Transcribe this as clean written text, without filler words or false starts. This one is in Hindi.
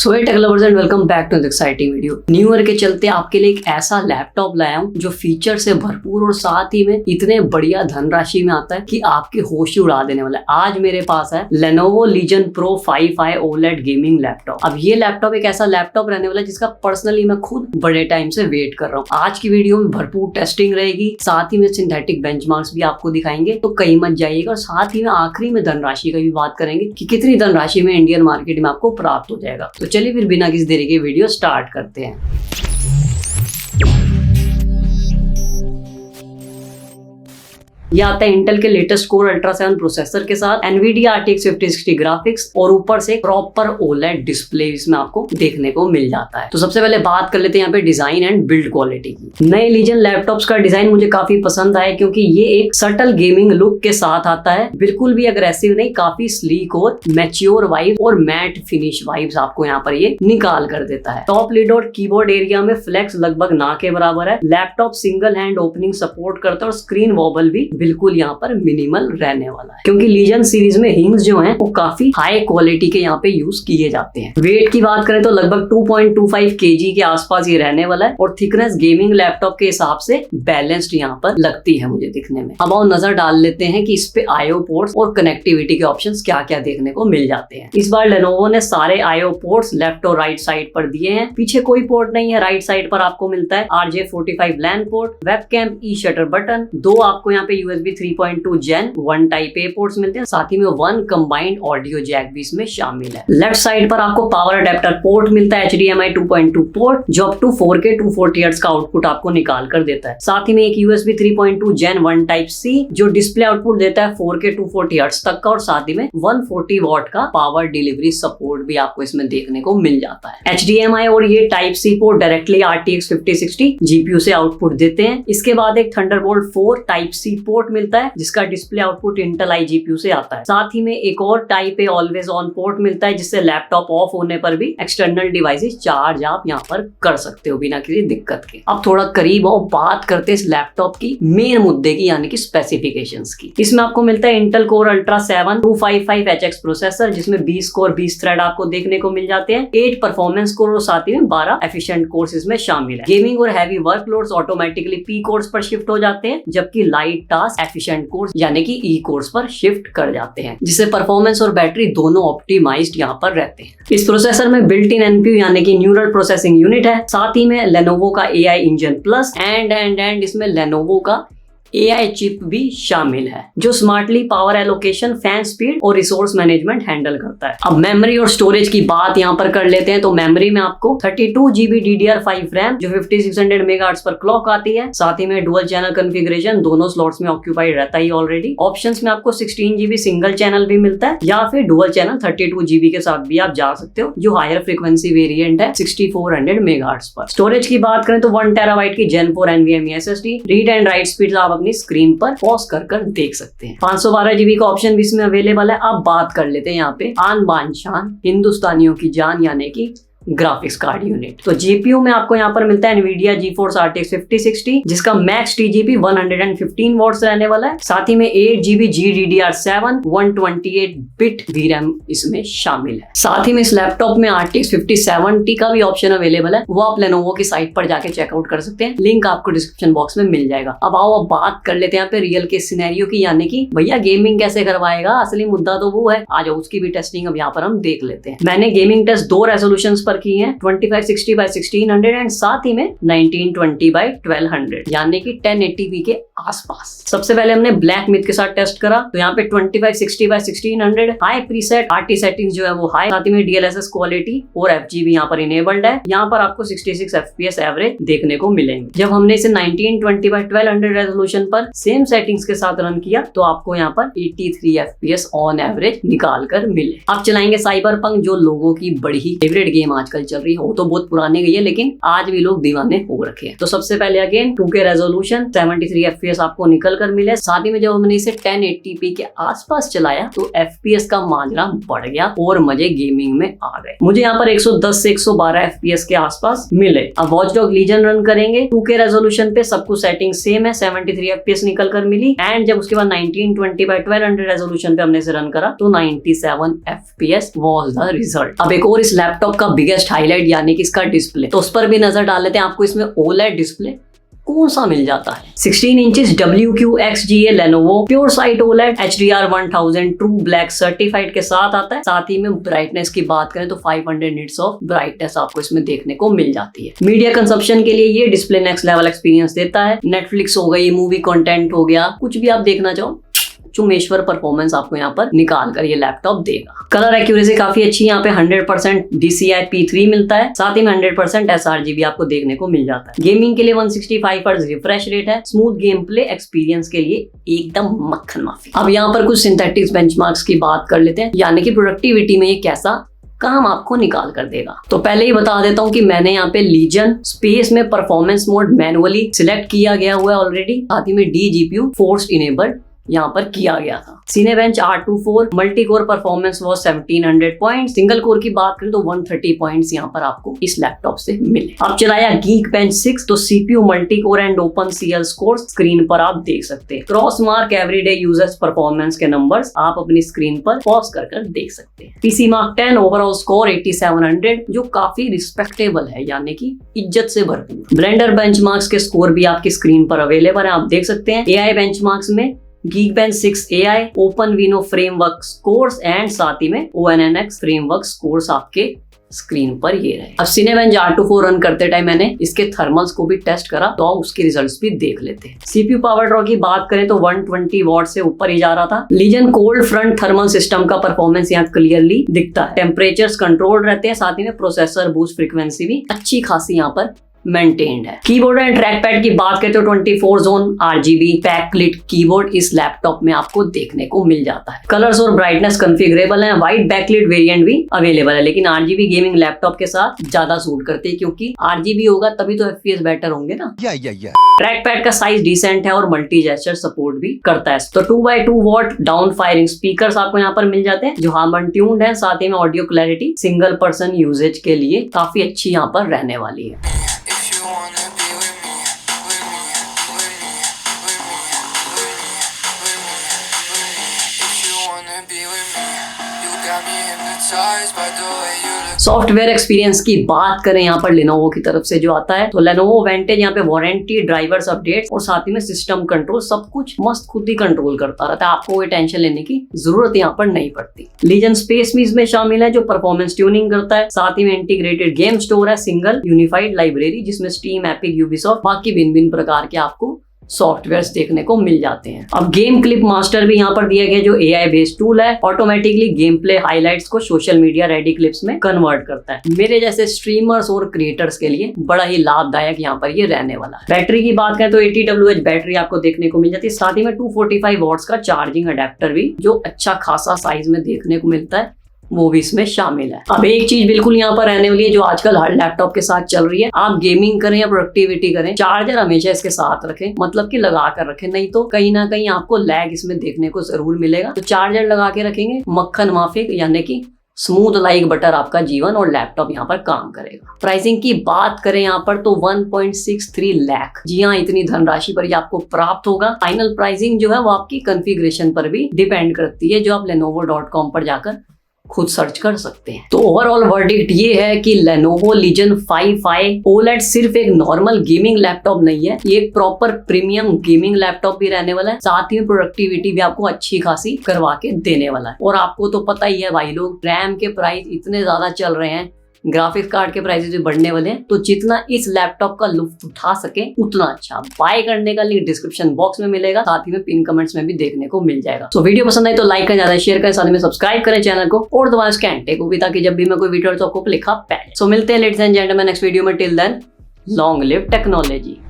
So hey tech lovers and welcome back to the exciting video. New year के चलते आपके लिए एक ऐसा लैपटॉप लाया हूँ जो फीचर से भरपूर और साथ ही में इतने बढ़िया धनराशि में आता है कि आपके होश ही उड़ा देने वाला है। आज मेरे पास है Lenovo Legion Pro 5i OLED gaming laptop. अब ये लैपटॉप एक ऐसा लैपटॉप रहने वाला है जिसका पर्सनली मैं खुद बड़े टाइम से वेट कर रहा हूँ। आज की वीडियो में भरपूर टेस्टिंग रहेगी, साथ ही में सिंथेटिक बेंचमार्क्स भी आपको दिखाएंगे, तो कहीं मत जाइएगा। और साथ ही में आखिरी में धनराशि का भी बात करेंगे कि कितनी धनराशि में इंडियन मार्केट में आपको प्राप्त हो जाएगा। तो चलिए फिर बिना किसी देरी के वीडियो स्टार्ट करते हैं। ये आता है इंटेल के लेटेस्ट कोर अल्ट्रा 7 प्रोसेसर के साथ NVIDIA RTX 5060 ग्राफिक्स और ऊपर से प्रॉपर OLED डिस्प्ले इसमें आपको देखने को मिल जाता है। तो सबसे पहले बात कर लेते हैं यहाँ पे डिजाइन एंड बिल्ड क्वालिटी की। नए लीजन लैपटॉप्स का डिजाइन मुझे काफी पसंद आया क्योंकि ये एक सटल गेमिंग लुक के साथ आता है, बिल्कुल भी अग्रेसिव नहीं, काफी स्लीक और मैच्योर वाइब और मैट फिनिश वाइब्स आपको यहाँ पर ये निकाल कर देता है। टॉप लिड और कीबोर्ड एरिया में फ्लेक्स लगभग ना के बराबर है। Laptop single hand opening support करता है और स्क्रीन वॉबल भी बिल्कुल यहाँ पर मिनिमल रहने वाला है क्योंकि लीजन सीरीज में हिंग्स जो हैं वो काफी हाई क्वालिटी के यहाँ पे यूज किए जाते हैं। वेट की बात करें तो लगभग 2.25 kg के आसपास ये रहने वाला है और थिकनेस गेमिंग लैपटॉप के हिसाब से बैलेंस्ड यहाँ पर लगती है मुझे दिखने में। अब आओ नजर डाल लेते हैं कि इस पे IO पोर्ट्स और कनेक्टिविटी के ऑप्शंस क्या क्या देखने को मिल जाते हैं। इस बार Lenovo ने सारे IO पोर्ट्स लेफ्ट और राइट साइड पर दिए हैं, पीछे कोई पोर्ट नहीं है। राइट साइड पर आपको मिलता है RJ45 LAN पोर्ट, वेबकैम, ई शटर बटन, दो आपको यहाँ पे USB 3.2 Gen 1 type A ports मिलते हैं, साथ ही में 1 कंबाइंड ऑडियो जैक भी इसमें शामिल है। लेफ्ट साइड पर आपको पावर अडेप्टर पोर्ट मिलता है, HDMI 2.2 पोर्ट जो अप टू 4K 240 हर्ट्ज का आउटपुट आपको निकाल कर देता है। साथ ही में एक USB 3.2 Gen 1 टाइप C जो डिस्प्ले आउटपुट देता है 4K 240 हर्ट्ज तक का, और साथ ही में 140 वॉट का पावर डिलीवरी सपोर्ट भी आपको इसमें देखने को मिल जाता है। HDMI और ये type C port directly RTX 5060 GPU से आउटपुट देते हैं। इसके बाद एक थंडरबोल्ट 4 टाइप C पोर्ट मिलता है जिसका डिस्प्ले आउटपुट इंटेल iGPU से आता है। साथ ही में एक और type a always on port मिलता है जिससे लैपटॉप ऑफ होने पर भी एक्सटर्नल डिवाइसेस चार्ज आप यहाँ पर कर सकते हो बिना किसी दिक्कत के। अब थोड़ा करीब और बात करते हैं इस लैपटॉप की मेन मुद्दे की, यानी कि स्पेसिफिकेशंस की। इसमें आपको मिलता है Intel core ultra 7 255HX processor जिसमें 20 कोर 20 थ्रेड आपको देखने को मिल जाते हैं, 8 परफॉर्मेंस कोर और साथ ही में 12 एफिशिएंट कोर्स इसमें शामिल है। गेमिंग और heavy workloads automatically P course पर शिफ्ट हो जाते हैं, जबकि लाइट टास्क एफिशिएंट कोर्स यानी कि ई कोर्स पर शिफ्ट कर जाते हैं, जिससे परफॉर्मेंस और बैटरी दोनों ऑप्टिमाइज्ड यहाँ पर रहते हैं। इस प्रोसेसर में बिल्ट इन NPU यानी कि न्यूरल प्रोसेसिंग यूनिट है, साथ ही में Lenovo का AI इंजन प्लस एंड इसमें Lenovo का AI चिप भी शामिल है जो smartly power allocation, fan speed और रिसोर्स मैनेजमेंट हैंडल करता है। अब मेमोरी और स्टोरेज की बात यहाँ पर कर लेते हैं। तो मेमोरी में आपको 32GB DDR5 रैम जो 5600 MHz पर क्लॉक आती है, साथ ही में डुअल चैनल कॉन्फ़िगरेशन दोनों स्लॉट्स में ऑक्यूपाइड रहता ही ऑलरेडी। ऑप्शंस में आपको 16GB सिंगल चैनल भी मिलता है या फिर डुअल चैनल 32GB के साथ भी आप जा सकते हो जो हायर फ्रीक्वेंसी वेरिएंट है 6400 MHz पर। स्टोरेज की बात करें तो 1 TB की Gen 4 NVMe SSD, read and right speed आप स्क्रीन पर पॉज कर देख सकते हैं। 512GB का ऑप्शन भी इसमें अवेलेबल है। अब बात कर लेते हैं यहाँ पे आन बान शान हिंदुस्तानियों की जान यानी कि ग्राफिक्स कार्ड यूनिट। तो जीपीयू में आपको यहाँ पर मिलता है NVIDIA GeForce RTX 5060 जिसका मैक्स TGP 115 वॉट्स रहने वाला है, साथ ही में 8GB GDDR7 128 बिट VRAM इसमें शामिल है। साथ ही में इस लैपटॉप में RTX 5070 का भी ऑप्शन अवेलेबल है, वो आप Lenovo की साइट पर जाके चेकआउट कर सकते हैं, लिंक आपको डिस्क्रिप्शन बॉक्स में मिल जाएगा। अब आओ बात कर लेते हैं यहाँ पे रियल केस सिनेरियो की, यानी कि भैया गेमिंग कैसे करवाएगा, असली मुद्दा तो वो है। आज उसकी भी टेस्टिंग अब यहाँ पर हम देख लेते हैं। मैंने गेमिंग टेस्ट 2 रेजोल्यूशंस पर की हैं, 2560x1600 एंड साथ ही में 1920x1200 यानी कि 1080p के आसपास। सबसे पहले हमने ब्लैक मिथ के साथ टेस्ट करा, तो यहाँ पे 2560x1600 high preset RT settings जो है वो हाई, साथ ही में DLSS क्वालिटी और FG भी यहाँ पर इनेबल्ड है। यहाँ पर आपको 66 FPS एवरेज देखने को मिलेंगे। जब हमने इसे 1920x1200 रेजोल्यूशन पर सेम सेटिंग्स के साथ रन किया तो आपको यहाँ पर 83 FPS ऑन एवरेज निकाल कर मिले। आप चलाएंगे साइबरपंक जो लोगों की बड़ी ही फेवरेट गेम आजकल चल रही हो, तो बहुत पुरानी गई है लेकिन आज भी लोग दीवाने हो रखे हैं। तो सबसे पहले अगेन 2K रेजोल्यूशन 73 FPS आपको निकल कर मिले। साथ ही में जब हमने इसे 1080p के आसपास चलाया तो FPS का माजरा बढ़ गया और मजे गेमिंग में आ गए। मुझे यहाँ पर 110 से 112 FPS के आसपास मिले। अब वॉच डॉग लीजन रन करेंगे 2K रेजोल्यूशन पे, सब कुछ सेटिंग सेम है, 73 FPS निकल कर मिली। एंड जब उसके बाद 1920x1200 रेजोल्यूशन पे हमने इसे रन करा तो 97 FPS वाज द रिजल्ट। अब एक और इस लैपटॉप का बिगेस्ट बिगेस्ट हाईलाइट यानी कि इसका डिस्प्ले, तो उस पर भी नजर डाल लेते हैं। आपको इसमें OLED डिस्प्ले कौन सा मिल जाता है। 16 inches WQXGA Lenovo pure site OLED HDR 1000 true black certified के साथ आता है। साथ ही में ब्राइटनेस की बात करें तो 500 निट्स ऑफ ब्राइटनेस आपको इसमें देखने को मिल जाती है। मीडिया कंजप्शन के लिए ये डिस्प्ले नेक्स्ट लेवल एक्सपीरियंस देता है। नेटफ्लिक्स हो गई, मूवी कंटेंट हो गया, कुछ भी आप देखना चाहो चुमेश्वर परफॉर्मेंस आपको यहाँ पर निकाल कर ये लैपटॉप देगा। कलर एक्यूरेसी काफी अच्छी, यहाँ पे 100% DCI P3 मिलता है। साथ ही में 100% sRGB आपको देखने को मिल जाता है। गेमिंग के लिए 165 Hz रिफ्रेश रेट है। स्मूथ गेम प्ले एक्सपीरियंस के लिए एकदम मक्खन माफी। अब यहाँ पर कुछ सिंथेटिक्स बेंचमार्क्स की बात कर लेते हैं, यानी कि प्रोडक्टिविटी में ये कैसा काम आपको निकाल कर देगा। तो पहले ही बता देता हूं कि मैंने यहाँ पे लीजन स्पेस में परफॉर्मेंस मोड मैनुअली सिलेक्ट किया गया हुआ है ऑलरेडी। साथ ही में DGPU फोर्स इनेबल्ड यहाँ पर किया गया था। Cinebench R24 multi core performance वो 1700 पॉइंट, सिंगल कोर की बात करें तो 130 पॉइंट्स यहाँ पर आपको इस लैपटॉप से मिले। अब चलाया Geekbench 6, तो CPU multi core and OpenCL score screen पर आप देख सकते हैं। Cross mark everyday users performance के नंबर्स आप अपनी स्क्रीन पर पॉज कर देख सकते हैं। PC Mark 10 ओवरऑल स्कोर 8700 जो काफी रिस्पेक्टेबल है, यानी कि इज्जत से भरपूर। ब्लेंडर बेंचमार्क्स के स्कोर भी आपकी स्क्रीन पर अवेलेबल है, आप देख सकते हैं। AI बेंचमार्क्स में Geekbench 6 AI, OpenVINO framework scores and साथ ही में ONNX फ्रेमवर्क स्कोर्स आपके स्क्रीन पर ये रहे। अब Cinebench R24 रन करते टाइम मैंने इसके थर्मल्स को भी टेस्ट करा, तो उसके रिजल्ट्स भी देख लेते हैं। CPU पावर ड्रॉ की बात करें तो 120 वॉट से ऊपर ही जा रहा था। Legion cold front thermal system का परफॉर्मेंस यहाँ क्लियरली दिखता है। टेम्परेचर्स कंट्रोल रहते हैं, साथ ही में प्रोसेसर बूस्ट फ्रीक्वेंसी भी अच्छी खासी यहाँ पर मेंटेन्ड है। कीबोर्ड एंड ट्रैक पैड की बात करें तो 24 जोन RGB बैकलिट कीबोर्ड इस लैपटॉप में आपको देखने को मिल जाता है। कलर्स और ब्राइटनेस कॉन्फ़िगरेबल है। वाइट बैकलिट वेरिएंट भी अवेलेबल है, लेकिन RGB गेमिंग लैपटॉप के साथ ज्यादा सूट करते हैं, क्योंकि RGB होगा तभी तो FPS बेटर होंगे ना। ट्रैक पैड का साइज डिसेंट है और मल्टी जेस्चर सपोर्ट भी करता है। तो 2x2 what down firing speakers आपको यहाँ पर मिल जाते हैं जो हार्मन ट्यून्ड है। साथ ही में audio clarity single person usages के लिए काफी अच्छी यहाँ पर रहने वाली है। सॉफ्टवेयर एक्सपीरियंस की बात करें यहाँ पर Lenovo की तरफ से जो आता है, तो Lenovo Vantage यहाँ पे वारंटी, ड्राइवर्स अपडेट्स और साथ ही में सिस्टम कंट्रोल सब कुछ मस्त खुद ही कंट्रोल करता रहता है। आपको कोई टेंशन लेने की जरूरत यहाँ पर नहीं पड़ती। लीजन स्पेस भी इसमें शामिल है जो परफॉर्मेंस ट्यूनिंग करता है। साथ ही में इंटीग्रेटेड गेम स्टोर है, सिंगल यूनिफाइड लाइब्रेरी जिसमें स्टीम, एपिक, यूबीसॉफ्ट बाकी भिन्न प्रकार के आपको सॉफ्टवेयर्स देखने को मिल जाते हैं। अब गेम क्लिप मास्टर भी यहाँ पर दिया गया जो AI बेस्ड टूल है, ऑटोमेटिकली गेम प्ले हाइलाइट्स को सोशल मीडिया रेडी क्लिप्स में कन्वर्ट करता है। मेरे जैसे स्ट्रीमर्स और क्रिएटर्स के लिए बड़ा ही लाभदायक यहाँ पर ये रहने वाला है। बैटरी की बात करें तो 80 WH बैटरी आपको देखने को मिल जाती है। साथ ही में 245 वॉट्स का चार्जिंग अडेप्टर भी जो अच्छा खासा साइज में देखने को मिलता है वो भी इसमें शामिल है। अब एक चीज बिल्कुल यहाँ पर रहने वाली है जो आजकल हर लैपटॉप के साथ चल रही है, आप गेमिंग करें या प्रोडक्टिविटी करें, चार्जर हमेशा इसके साथ रखें, मतलब कि लगा कर रखें, नहीं तो कहीं ना कहीं आपको लैग इसमें देखने को जरूर मिलेगा। तो चार्जर लगा के रखेंगे मक्खन माफिक, यानी कि स्मूथ लाइक बटर आपका जीवन और लैपटॉप यहाँ पर काम करेगा। प्राइसिंग की बात करें यहाँ पर तो 1.63 लाख, जी हाँ इतनी धनराशि पर ये आपको प्राप्त होगा। फाइनल प्राइसिंग जो है वो आपकी कॉन्फ़िगरेशन पर भी डिपेंड करती है, जो आप lenovo.com पर जाकर खुद सर्च कर सकते हैं। तो ओवरऑल वर्डिक्ट ये है कि Lenovo Legion 5i OLED सिर्फ एक नॉर्मल गेमिंग लैपटॉप नहीं है, ये एक प्रॉपर प्रीमियम गेमिंग लैपटॉप भी रहने वाला है। साथ ही में प्रोडक्टिविटी भी आपको अच्छी खासी करवा के देने वाला है। और आपको तो पता ही है भाई लोग, रैम के प्राइस इतने ज्यादा चल रहे हैं, ग्राफिक्स कार्ड के प्राइसेस भी बढ़ने वाले हैं, तो जितना इस लैपटॉप का लुत्फ उठा सके उतना अच्छा। बाय करने का लिंक डिस्क्रिप्शन बॉक्स में मिलेगा, साथ ही में पिन कमेंट्स में भी देखने को मिल जाएगा। तो वीडियो पसंद आई तो लाइक करें, ज्यादा शेयर करें, साथ में सब्सक्राइब करें चैनल को और दबाएं उस घंटे को भी, ताकि जब भी मैं कोई वीडियो तो आपको लिखा पहले। सो मिलते हैं ladies and gentleman next video में। Till then long live technology.